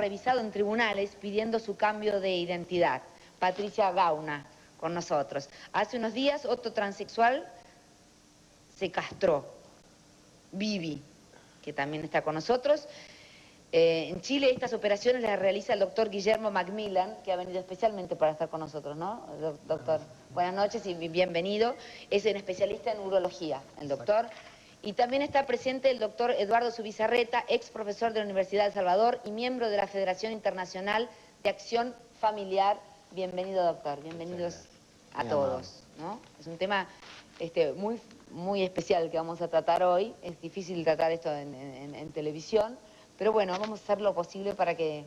revisado en tribunales pidiendo su cambio de identidad. Patricia Gauna, con nosotros. Hace unos días otro transexual se castró, Vivi, que también está con nosotros. En Chile estas operaciones las realiza el doctor Guillermo Macmillan, que ha venido especialmente para estar con nosotros, ¿no? Doctor, buenas noches y bienvenido. Es un especialista en urología, el doctor. Y también está presente el doctor Eduardo Zubizarreta, ex profesor de la Universidad de El Salvador y miembro de la Federación Internacional de Acción Familiar. Bienvenido, doctor. Bienvenidos a todos, ¿no? Es un tema muy especial que vamos a tratar hoy. Es difícil tratar esto en televisión, pero bueno, vamos a hacer lo posible para que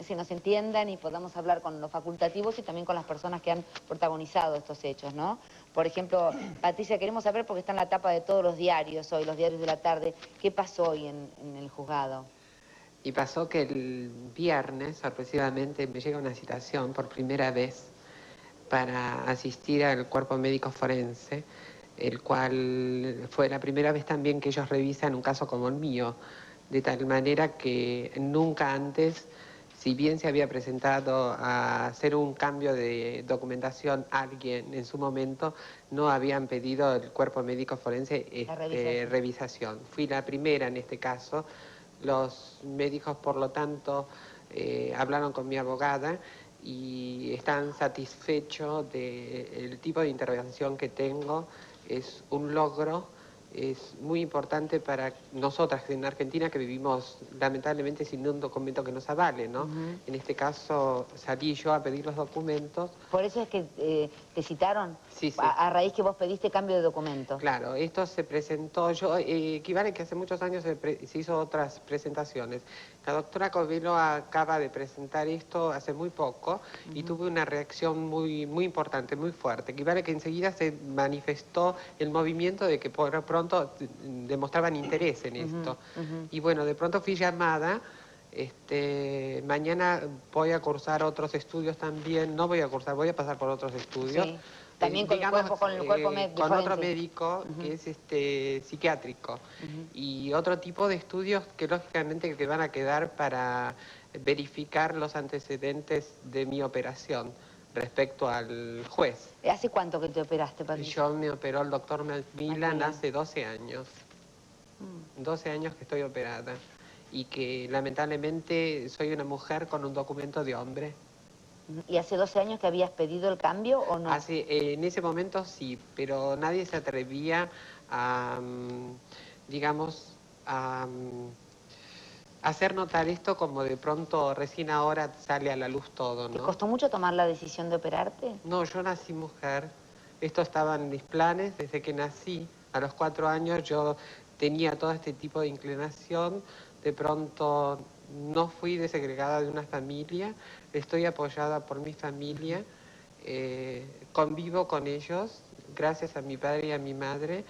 se nos entiendan y podamos hablar con los facultativos y también con las personas que han protagonizado estos hechos, ¿no? Por ejemplo, Patricia, queremos saber, porque está en la tapa de todos los diarios hoy, los diarios de la tarde, ¿qué pasó hoy en el juzgado? Y pasó que el viernes, sorpresivamente, me llega una citación por primera vez para asistir al cuerpo médico forense, el cual fue la primera vez también que ellos revisan un caso como el mío, de tal manera que nunca antes, si bien se había presentado a hacer un cambio de documentación alguien en su momento, no habían pedido el cuerpo médico forense revisación. Fui la primera en este caso. Los médicos, por lo tanto, hablaron con mi abogada y están satisfechos del tipo de intervención que tengo. Es un logro, es muy importante para nosotras en Argentina, que vivimos lamentablemente sin un documento que nos avale, ¿no? En este caso salí yo a pedir los documentos. ¿Por eso es que te citaron? Sí, sí. A raíz que vos pediste cambio de documento. Claro, esto se presentó, equivale que hace muchos años se hizo otras presentaciones. La doctora Covelo acaba de presentar esto hace muy poco y tuve una reacción muy importante, muy fuerte. Equivale que enseguida se manifestó el movimiento de que por pronto demostraban interés en esto. Y bueno, de pronto fui llamada. Mañana voy a cursar otros estudios también, no voy a cursar, voy a pasar por otros estudios. Sí. También con el cuerpo médico. Con otro médico que es psiquiátrico. Y otro tipo de estudios que lógicamente que van a quedar para verificar los antecedentes de mi operación respecto al juez. ¿Hace cuánto que te operaste, Patricia? Yo me operó el doctor Macmillan hace 12 años. 12 años que estoy operada. Y que lamentablemente soy una mujer con un documento de hombre. ¿Y hace 12 años que habías pedido el cambio o no? En ese momento sí, pero nadie se atrevía a, digamos, a hacer notar esto como de pronto recién ahora sale a la luz todo, ¿no? ¿Te costó mucho tomar la decisión de operarte? No, yo nací mujer. Esto estaba en mis planes desde que nací. A los 4 años yo tenía todo este tipo de inclinación. De pronto no fui desegregada de una familia, estoy apoyada por mi familia, convivo con ellos, gracias a mi padre y a mi madre.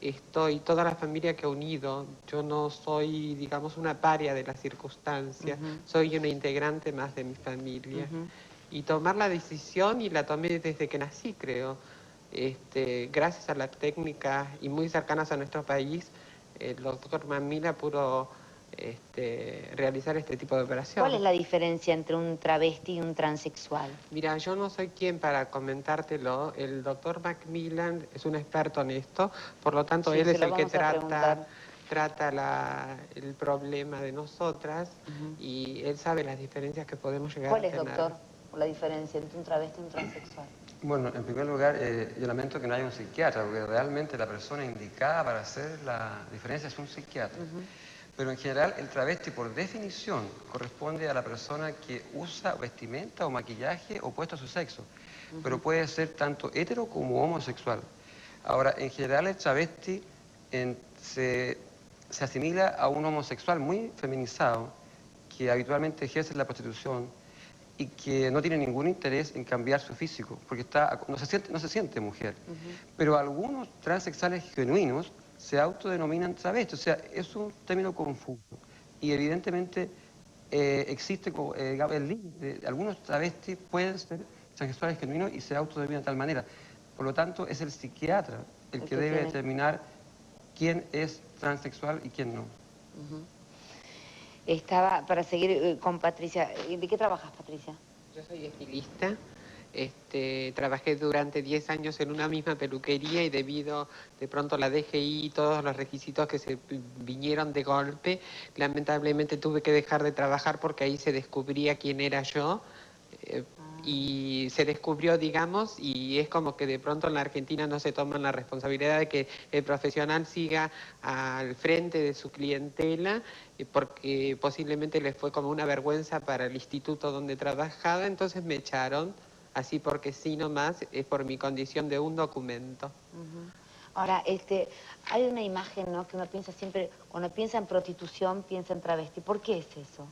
Estoy toda la familia que ha unido. Yo no soy, digamos, una paria de las circunstancias, soy una integrante más de mi familia. Y tomar la decisión, y la tomé desde que nací, creo. Gracias a la técnica y muy cercanas a nuestro país, el doctor Macmillan pudo realizar este tipo de operación. ¿Cuál es la diferencia entre un travesti y un transexual? Mira, yo no soy quien para comentártelo. El doctor Macmillan es un experto en esto, por lo tanto él es el que trata el problema de nosotras y él sabe las diferencias que podemos llegar a tener. ¿Cuál es, doctor, la diferencia entre un travesti y un transexual? Bueno, en primer lugar, yo lamento que no haya un psiquiatra, porque realmente la persona indicada para hacer la diferencia es un psiquiatra. Pero en general el travesti por definición corresponde a la persona que usa vestimenta o maquillaje opuesto a su sexo. Pero puede ser tanto hetero como homosexual. Ahora, en general el travesti se asimila a un homosexual muy feminizado que habitualmente ejerce la prostitución y que no tiene ningún interés en cambiar su físico, porque no se siente mujer. Pero algunos transexuales genuinos se autodenominan travestis, o sea, es un término confuso. Y evidentemente existe el límite. Algunos travestis pueden ser transexuales genuinos y se autodenominan de tal manera. Por lo tanto, es el psiquiatra el que debe determinar quién es transexual y quién no. Estaba para seguir con Patricia. ¿De qué trabajas, Patricia? Yo soy estilista. Trabajé durante 10 años en una misma peluquería y debido de pronto a la DGI y todos los requisitos que se vinieron de golpe, lamentablemente tuve que dejar de trabajar porque ahí se descubría quién era yo. Y se descubrió, digamos, y es como que de pronto en la Argentina no se toman la responsabilidad de que el profesional siga al frente de su clientela, porque posiblemente les fue como una vergüenza para el instituto donde trabajaba, entonces me echaron, así porque sí nomás, es por mi condición de un documento. Ahora, hay una imagen, ¿no?, que uno piensa siempre, cuando piensa en prostitución, piensa en travesti. ¿Por qué es eso?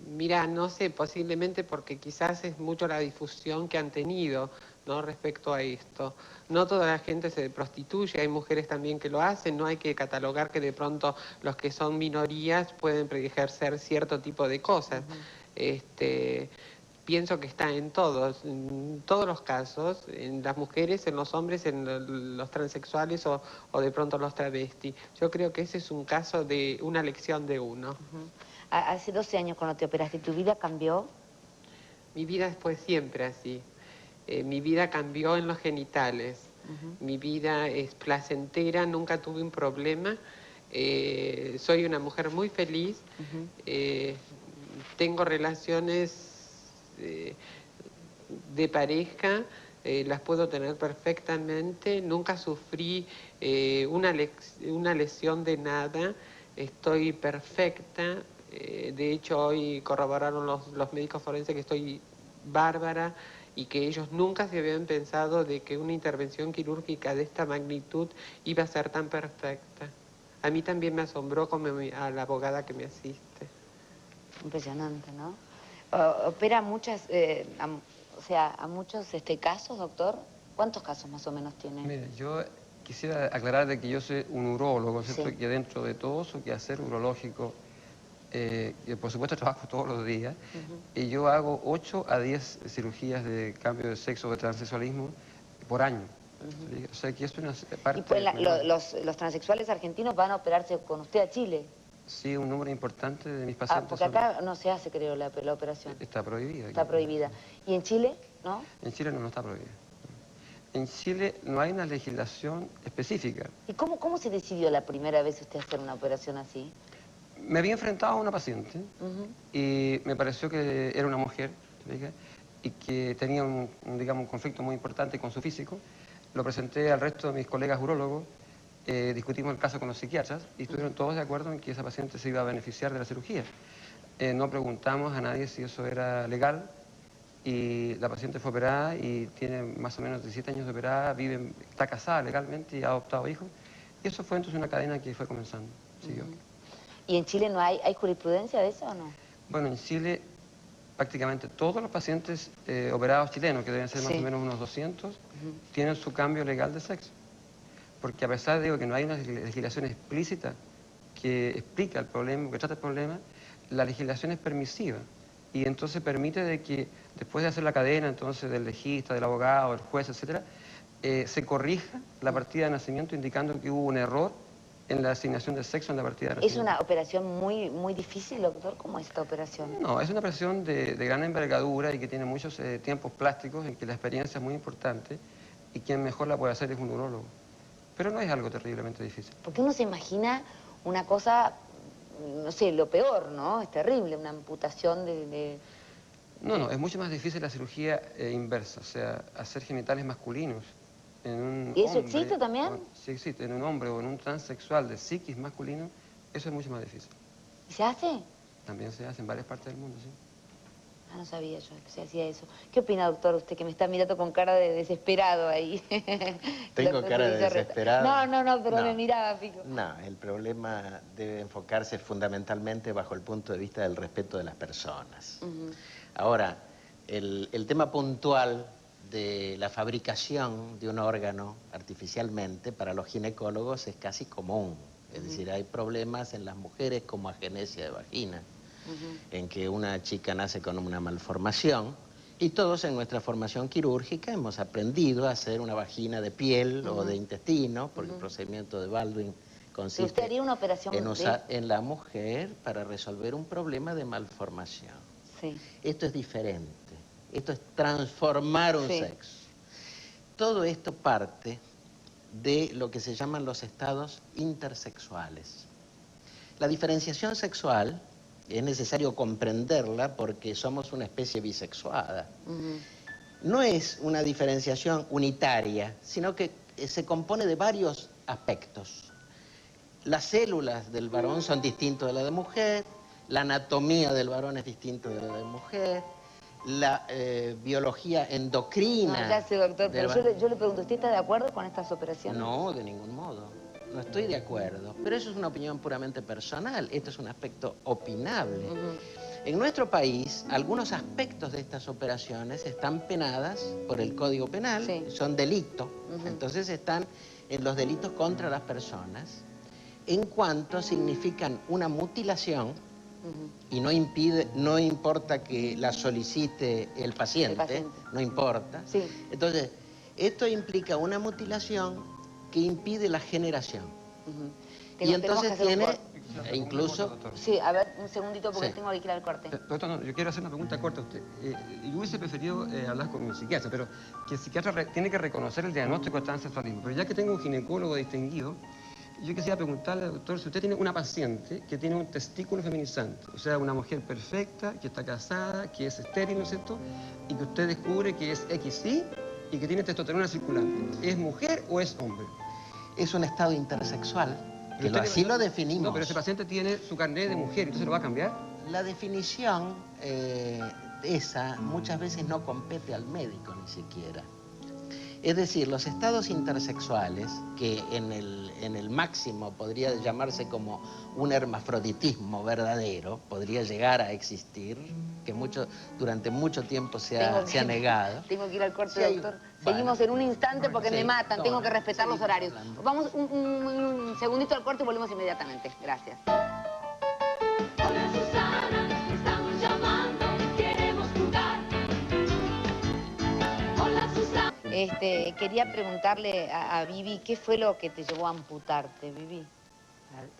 Mira, no sé, posiblemente porque quizás es mucho la difusión que han tenido, ¿no?, respecto a esto. No toda la gente se prostituye, hay mujeres también que lo hacen, no hay que catalogar que de pronto los que son minorías pueden ejercer cierto tipo de cosas. Pienso que está en todos los casos, en las mujeres, en los hombres, en los transexuales o de pronto los travestis. Yo creo que ese es un caso de una lección de uno. Hace 12 años cuando te operaste, ¿tu vida cambió? Mi vida fue siempre así. Mi vida cambió en los genitales. Mi vida es placentera, nunca tuve un problema. Soy una mujer muy feliz. Tengo relaciones de pareja, las puedo tener perfectamente. Nunca sufrí una lesión de nada. Estoy perfecta. De hecho, hoy corroboraron los médicos forenses que estoy bárbara y que ellos nunca se habían pensado de que una intervención quirúrgica de esta magnitud iba a ser tan perfecta. A mí también me asombró como a la abogada que me asiste. Impresionante, ¿no? ¿Opera muchas, a muchos casos, doctor? ¿Cuántos casos más o menos tiene? Mire, yo quisiera aclarar de que yo soy un urólogo, ¿cierto? Sí. Que dentro de todo su quehacer urológico, que por supuesto trabajo todos los días, y yo hago 8 a 10 cirugías de cambio de sexo o de transexualismo por año. O sea que es una parte... ¿Y pues los transexuales argentinos van a operarse con usted a Chile? Sí, un número importante de mis pacientes... porque acá no se hace, creo, la operación. Está prohibida. Está prohibida. ¿Y en Chile, no? En Chile no está prohibida. En Chile no hay una legislación específica. ¿Y cómo se decidió la primera vez usted hacer una operación así? Me había enfrentado a una paciente y me pareció que era una mujer, y que tenía digamos, un conflicto muy importante con su físico. Lo presenté al resto de mis colegas urólogos, discutimos el caso con los psiquiatras y estuvieron todos de acuerdo en que esa paciente se iba a beneficiar de la cirugía. No preguntamos a nadie si eso era legal y la paciente fue operada y tiene más o menos 17 años de operada, está casada legalmente y ha adoptado hijos. Y eso fue entonces una cadena que fue comenzando, siguió. ¿Y en Chile no hay jurisprudencia de eso o no? Bueno, en Chile prácticamente todos los pacientes operados chilenos, que deben ser más o menos unos 200, tienen su cambio legal de sexo. Porque a pesar de que no hay una legislación explícita que explica el problema, que trata el problema, la legislación es permisiva. Y entonces permite de que después de hacer la cadena entonces del legista, del abogado, del juez, etc., se corrija la partida de nacimiento indicando que hubo un error en la asignación de sexo en la partida de nacimiento. ¿Es una operación muy difícil, doctor? ¿Cómo es esta operación? No, es una operación de gran envergadura y que tiene muchos tiempos plásticos en que la experiencia es muy importante y quien mejor la puede hacer es un urólogo. Pero no es algo terriblemente difícil. Porque uno se imagina una cosa, no sé, lo peor, ¿no? Es terrible, una amputación de... No, es mucho más difícil la cirugía inversa, o sea, hacer genitales masculinos. ¿Y eso existe también? Sí existe, en un hombre o en un transexual de psiquis masculino, eso es mucho más difícil. ¿Y se hace? También se hace en varias partes del mundo, sí. Ah, no sabía yo que se hacía eso. ¿Qué opina, doctor, usted que me está mirando con cara de desesperado ahí? ¿Tengo cara de desesperado? No, pero me miraba, Pico. No, el problema debe enfocarse fundamentalmente bajo el punto de vista del respeto de las personas. Ahora, el tema puntual de la fabricación de un órgano artificialmente para los ginecólogos es casi común. Es decir, hay problemas en las mujeres como agenesia de vagina, en que una chica nace con una malformación y todos en nuestra formación quirúrgica hemos aprendido a hacer una vagina de piel o de intestino, porque el procedimiento de Baldwin consiste ¿Usted haría una operación en usar en la mujer para resolver un problema de malformación. Sí. Esto es diferente. Esto es transformar un sexo. Todo esto parte de lo que se llaman los estados intersexuales. La diferenciación sexual es necesario comprenderla porque somos una especie bisexuada. No es una diferenciación unitaria, sino que se compone de varios aspectos. Las células del varón son distintas de las de la mujer, la anatomía del varón es distinta de la de la mujer, la biología endocrina... No, ya sé, doctor, pero yo le pregunto, ¿usted está de acuerdo con estas operaciones? No, de ningún modo. No estoy de acuerdo. Pero eso es una opinión puramente personal. Esto es un aspecto opinable. En nuestro país, algunos aspectos de estas operaciones están penadas por el Código Penal, son delitos. Entonces están en los delitos contra las personas, en cuanto significan una mutilación, y no importa que la solicite el paciente. No importa. Entonces, esto implica una mutilación que impide la generación. Y entonces tiene incluso... Sí, a ver, un segundito porque tengo que ir al corte. Doctor, no, yo quiero hacer una pregunta corta a usted. Yo hubiese preferido hablar con un psiquiatra, pero que el psiquiatra tiene que reconocer el diagnóstico de transexualismo. Pero ya que tengo un ginecólogo distinguido, yo quisiera preguntarle, doctor, si usted tiene una paciente que tiene un testículo feminizante, o sea, una mujer perfecta, que está casada, que es estéril, ¿no es cierto?, y que usted descubre que es XY y que tiene testosterona circulante. ¿Es mujer o es hombre? Es un estado intersexual, que así lo definimos. No, pero ese paciente tiene su carnet de mujer, ¿entonces lo va a cambiar? La definición esa muchas veces no compete al médico ni siquiera. Es decir, los estados intersexuales, que en el máximo podría llamarse como un hermafroditismo verdadero, podría llegar a existir, que durante mucho tiempo se ha negado. Tengo que ir al corte, doctor. Seguimos en un instante porque me matan, tengo que respetar los horarios. Vamos un segundito al corte y volvemos inmediatamente. Gracias. Hola Susana, estamos llamando, queremos jugar. Hola Susana. Quería preguntarle a Vivi, ¿qué fue lo que te llevó a amputarte, Vivi?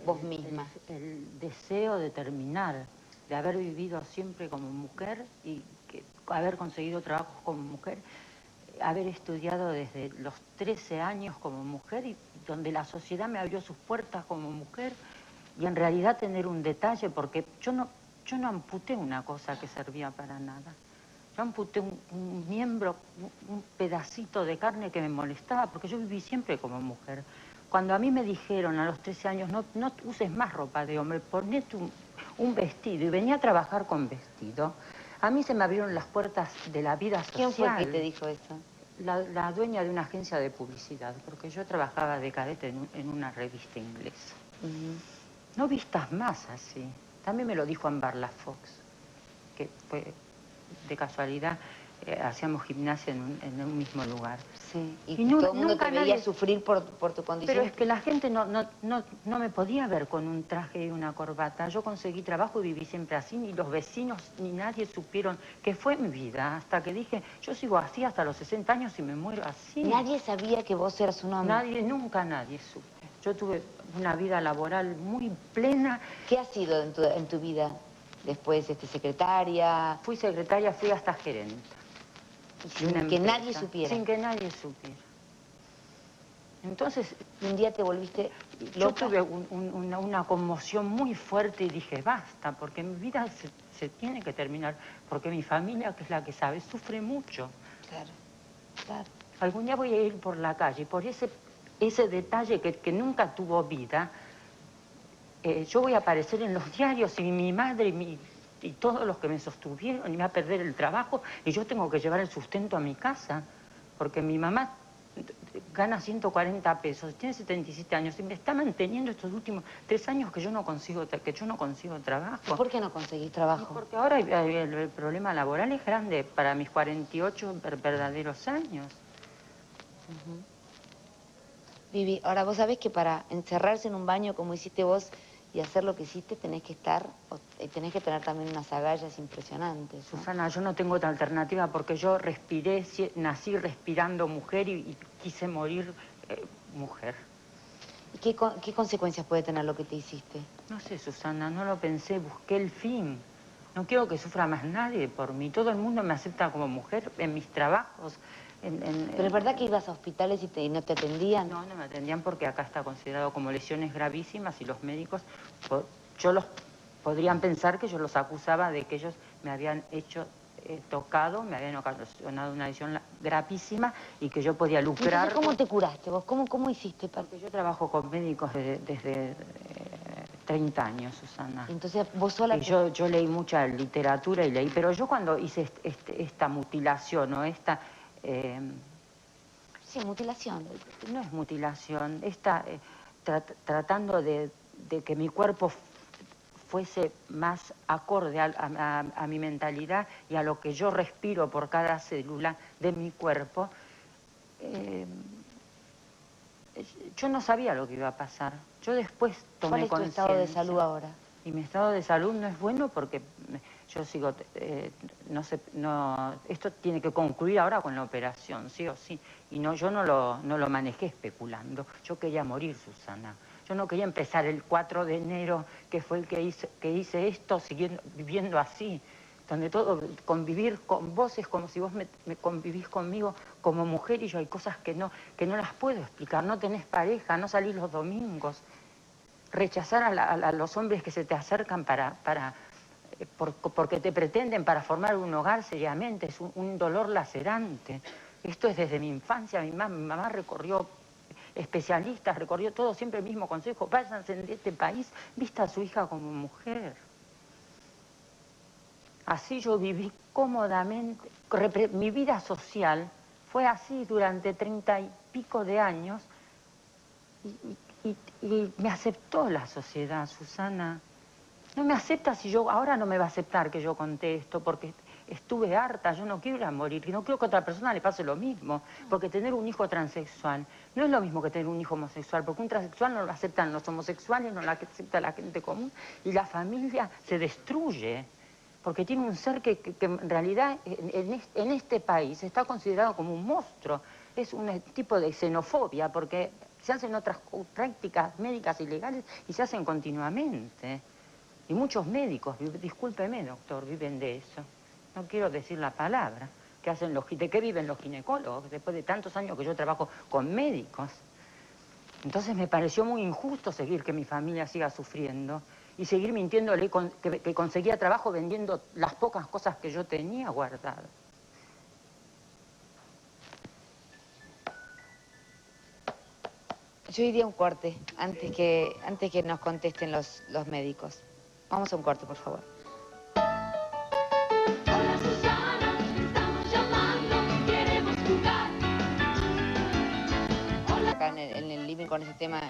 Vos misma. El deseo de terminar, de haber vivido siempre como mujer y haber conseguido trabajo como mujer, haber estudiado desde los 13 años como mujer y donde la sociedad me abrió sus puertas como mujer y en realidad tener un detalle porque yo no amputé una cosa que servía para nada. Yo amputé un miembro, un pedacito de carne que me molestaba, porque yo viví siempre como mujer. Cuando a mí me dijeron a los 13 años, no uses más ropa de hombre, ponete un vestido, y venía a trabajar con vestido, a mí se me abrieron las puertas de la vida social. ¿Quién fue que te dijo eso? La dueña de una agencia de publicidad, porque yo trabajaba de cadete en una revista inglesa. No vistas más así. También me lo dijo Amberla Fox, que fue... De casualidad, hacíamos gimnasia en un mismo lugar. Sí, y todo el mundo te veía sufrir por tu condición. Pero es que la gente no me podía ver con un traje y una corbata. Yo conseguí trabajo y viví siempre así, ni los vecinos ni nadie supieron que fue mi vida. Hasta que dije, yo sigo así hasta los 60 años y me muero así. ¿Nadie sabía que vos eras un hombre? Nunca nadie supe. Yo tuve una vida laboral muy plena. ¿Qué ha sido en tu vida? Después, secretaria... Fui secretaria, fui hasta gerente. Sin que nadie supiera. Sin que nadie supiera. Entonces, un día te volviste loca. Yo tuve una conmoción muy fuerte y dije, basta, porque mi vida se tiene que terminar, porque mi familia, que es la que sabe, sufre mucho. Claro, claro. Algún día voy a ir por la calle, por ese detalle que nunca tuvo vida, yo voy a aparecer en los diarios y mi madre y todos los que me sostuvieron y me va a perder el trabajo y yo tengo que llevar el sustento a mi casa porque mi mamá gana 140 pesos, tiene 77 años y me está manteniendo estos últimos 3 años que yo no consigo trabajo. ¿Y por qué no conseguís trabajo? Porque ahora el problema laboral es grande para mis 48 verdaderos años. Vivi, ahora vos sabés que para encerrarse en un baño como hiciste vos y hacer lo que hiciste tenés que tener también unas agallas impresionantes, ¿no? Susana, yo no tengo otra alternativa porque yo nací respirando mujer y quise morir mujer. ¿Qué consecuencias puede tener lo que te hiciste? No sé, Susana, no lo pensé, busqué el fin. No quiero que sufra más nadie por mí. Todo el mundo me acepta como mujer en mis trabajos. ¿Pero es verdad que ibas a hospitales y no te atendían? No, no me atendían porque acá está considerado como lesiones gravísimas y los médicos, podrían pensar que yo los acusaba de que ellos me habían tocado, me habían ocasionado una lesión gravísima y que yo podía lucrar. Entonces, ¿cómo te curaste vos? ¿Cómo hiciste? Porque yo trabajo con médicos desde 30 años, Susana. Entonces, vos sola... Y yo leí mucha literatura y leí, pero yo cuando hice esta mutilación o esta... Sí, mutilación. No es mutilación, tratando de que mi cuerpo fuese más acorde a mi mentalidad y a lo que yo respiro por cada célula de mi cuerpo, yo no sabía lo que iba a pasar. Yo después tomé conciencia. ¿Cuál es tu estado de salud ahora? Y mi estado de salud no es bueno porque yo sigo, esto tiene que concluir ahora con la operación, sí o sí. Y yo no lo manejé especulando. Yo quería morir, Susana. Yo no quería empezar el 4 de enero, que fue el que hice esto, viviendo así. Donde convivir con vos es como si vos me convivís conmigo como mujer y yo hay cosas que no las puedo explicar. No tenés pareja, no salís los domingos. Rechazar a los hombres que se te acercan porque te pretenden para formar un hogar seriamente, es un dolor lacerante. Esto es desde mi infancia, mi mamá recorrió especialistas, recorrió todo, siempre el mismo consejo, váyanse de este país, vista a su hija como mujer. Así yo viví cómodamente, mi vida social fue así durante 30 y pico de años y me aceptó la sociedad, Susana. No me acepta si ahora no me va a aceptar que yo conté esto porque estuve harta, yo no quiero ir a morir, y no quiero que a otra persona le pase lo mismo, porque tener un hijo transexual no es lo mismo que tener un hijo homosexual, porque un transexual no lo aceptan los homosexuales, no lo acepta la gente común, y la familia se destruye, porque tiene un ser que en realidad en este país está considerado como un monstruo, es un tipo de xenofobia, porque se hacen otras prácticas médicas ilegales y se hacen continuamente. Y muchos médicos, discúlpeme, doctor, viven de eso. No quiero decir la palabra. ¿De qué viven los ginecólogos? Después de tantos años que yo trabajo con médicos. Entonces me pareció muy injusto seguir que mi familia siga sufriendo y seguir mintiéndole que conseguía trabajo vendiendo las pocas cosas que yo tenía guardadas. Yo iría a un corte antes que nos contesten los médicos. Vamos a un corte, por favor. Hola Susana, estamos llamando, queremos jugar. Acá en el living con ese tema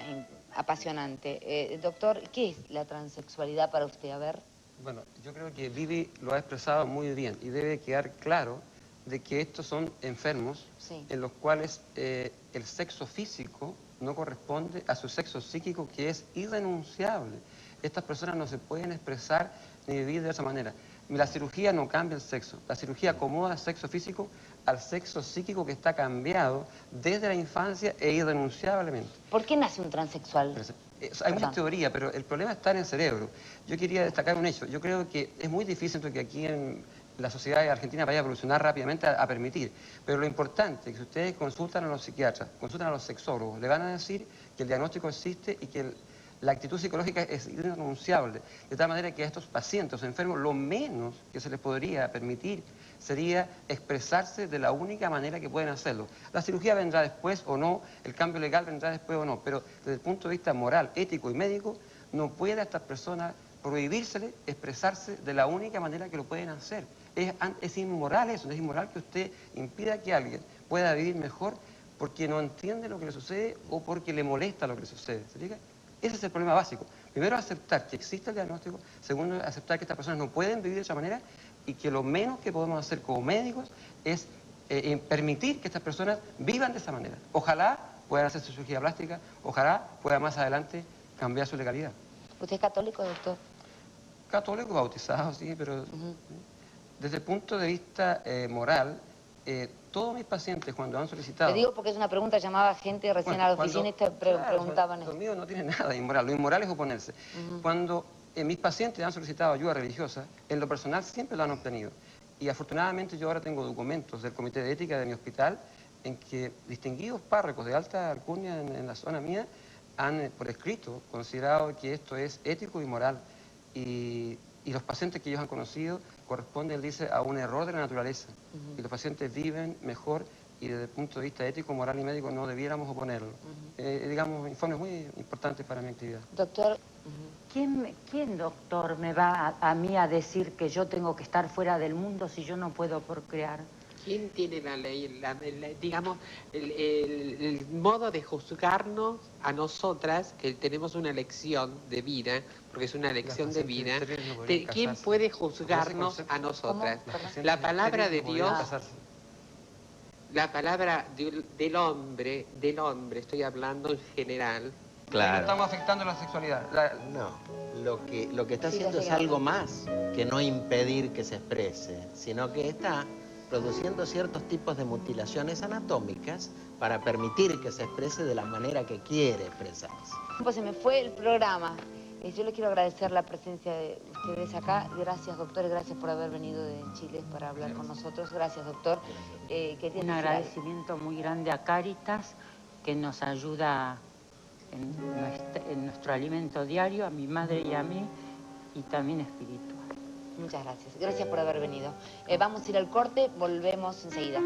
apasionante. Doctor, ¿qué es la transexualidad para usted? A ver. Bueno, yo creo que Vivi lo ha expresado muy bien y debe quedar claro de que estos son enfermos en los cuales el sexo físico no corresponde a su sexo psíquico, que es irrenunciable. Estas personas no se pueden expresar ni vivir de esa manera. La cirugía no cambia el sexo. La cirugía acomoda el sexo físico al sexo psíquico que está cambiado desde la infancia e irrenunciablemente. ¿Por qué nace un transexual? Hay muchas teorías, pero el problema está en el cerebro. Yo quería destacar un hecho. Yo creo que es muy difícil porque aquí en la sociedad argentina vaya a evolucionar rápidamente a permitir. Pero lo importante es que si ustedes consultan a los psiquiatras, consultan a los sexólogos, le van a decir que el diagnóstico existe y que la actitud psicológica es irrenunciable. De tal manera que a estos pacientes enfermos lo menos que se les podría permitir sería expresarse de la única manera que pueden hacerlo. La cirugía vendrá después o no, el cambio legal vendrá después o no, pero desde el punto de vista moral, ético y médico, no puede a estas personas prohibírsele expresarse de la única manera que lo pueden hacer. Es inmoral eso, es inmoral que usted impida que alguien pueda vivir mejor porque no entiende lo que le sucede o porque le molesta lo que le sucede. ¿Se fija? Ese es el problema básico. Primero, aceptar que existe el diagnóstico. Segundo, aceptar que estas personas no pueden vivir de esa manera y que lo menos que podemos hacer como médicos es permitir que estas personas vivan de esa manera. Ojalá puedan hacer su cirugía plástica, ojalá pueda más adelante cambiar su legalidad. ¿Usted es católico, doctor? Católico, bautizado, sí, pero desde el punto de vista moral, todos mis pacientes cuando han solicitado... Te digo porque es una pregunta, llamaba gente recién a la oficina y te preguntaban Lo esto. mío no tiene nada de inmoral, lo inmoral es oponerse. Cuando mis pacientes han solicitado ayuda religiosa, en lo personal siempre lo han obtenido. Y afortunadamente yo ahora tengo documentos del Comité de Ética de mi hospital en que distinguidos párrocos de alta alcurnia en la zona mía han, por escrito, considerado que esto es ético y moral. Y los pacientes que ellos han conocido corresponden, dice, a un error de la naturaleza. Y los pacientes viven mejor y desde el punto de vista ético, moral y médico no debiéramos oponerlo. Digamos, informes muy importantes para mi actividad. Doctor, ¿Quién, doctor, me va a mí a decir que yo tengo que estar fuera del mundo si yo no puedo procrear? ¿Quién tiene la ley, digamos, el modo de juzgarnos a nosotras, que tenemos una elección de vida, porque es una elección de vida? ¿Quién puede juzgarnos a nosotras? La palabra de Dios, la palabra del hombre, estoy hablando en general. Claro. No estamos afectando la sexualidad. No, lo que está haciendo es algo más que no impedir que se exprese, sino que está produciendo ciertos tipos de mutilaciones anatómicas para permitir que se exprese de la manera que quiere expresarse. pues se me fue el programa. Yo les quiero agradecer la presencia de ustedes acá. Gracias, doctor, gracias por haber venido de Chile para hablar con nosotros. Gracias, doctor. Un agradecimiento muy grande a Cáritas, que nos ayuda en nuestro alimento diario, a mi madre y a mí, y también espiritual. Muchas gracias. Gracias por haber venido. Vamos a ir al corte, volvemos enseguida.